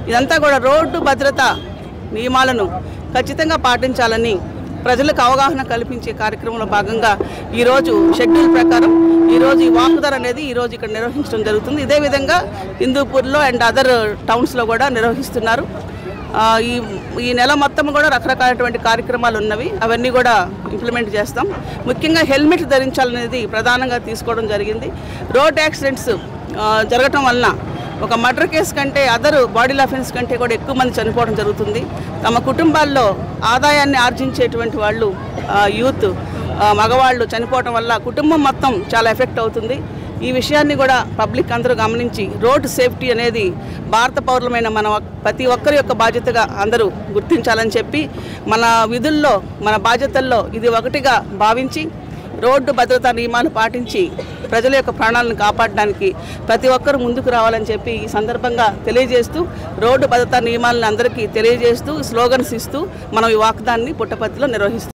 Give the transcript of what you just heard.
ఇదంతా కూడా రోడ్డు భద్రతా నియమాలను ఖచ్చితంగా పాటించాలని ప్రజలకు అవగాహన కల్పించే కార్యక్రమంలో భాగంగా ఈరోజు షెడ్యూల్ ప్రకారం ఈరోజు ఈ వాకుదార్ అనేది ఈరోజు ఇక్కడ నిర్వహించడం జరుగుతుంది. ఇదే విధంగా హిందూపూర్లో అండ్ అదర్ టౌన్స్లో కూడా నిర్వహిస్తున్నారు. ఈ నెల మొత్తం కూడా రకరకాలైనటువంటి కార్యక్రమాలు ఉన్నవి, అవన్నీ కూడా ఇంప్లిమెంట్ చేస్తాం. ముఖ్యంగా హెల్మెట్ ధరించాలనేది ప్రధానంగా తీసుకోవడం జరిగింది. రోడ్ యాక్సిడెంట్స్ జరగటం వలన ఒక మర్డర్ కేసు కంటే అదర్ బాడీ అఫెన్స్ కంటే కూడా ఎక్కువ మంది చనిపోవడం జరుగుతుంది. తమ కుటుంబాల్లో ఆదాయాన్ని ఆర్జించేటువంటి వాళ్ళు యూత్ మగవాళ్ళు చనిపోవడం వల్ల కుటుంబం మొత్తం చాలా ఎఫెక్ట్ అవుతుంది. ఈ విషయాన్ని కూడా పబ్లిక్ అందరూ గమనించి రోడ్ సేఫ్టీ అనేది భారత పౌరులమైన మన ప్రతి ఒక్కరి యొక్క బాధ్యతగా అందరూ గుర్తించాలని చెప్పి మన విధుల్లో మన బాధ్యతల్లో ఇది ఒకటిగా భావించి రోడ్డు భద్రతా నియమాలు పాటించి ప్రజల యొక్క ప్రాణాలను కాపాడడానికి ప్రతి ఒక్కరు ముందుకు రావాలని చెప్పి ఈ సందర్భంగా తెలియజేస్తూ రోడ్డు భద్రతా నియమాలను అందరికీ తెలియజేస్తూ స్లోగన్స్ ఇస్తూ మనం ఈ వాక్దాన్ని పుట్టపర్తిలో నిర్వహిస్తాం.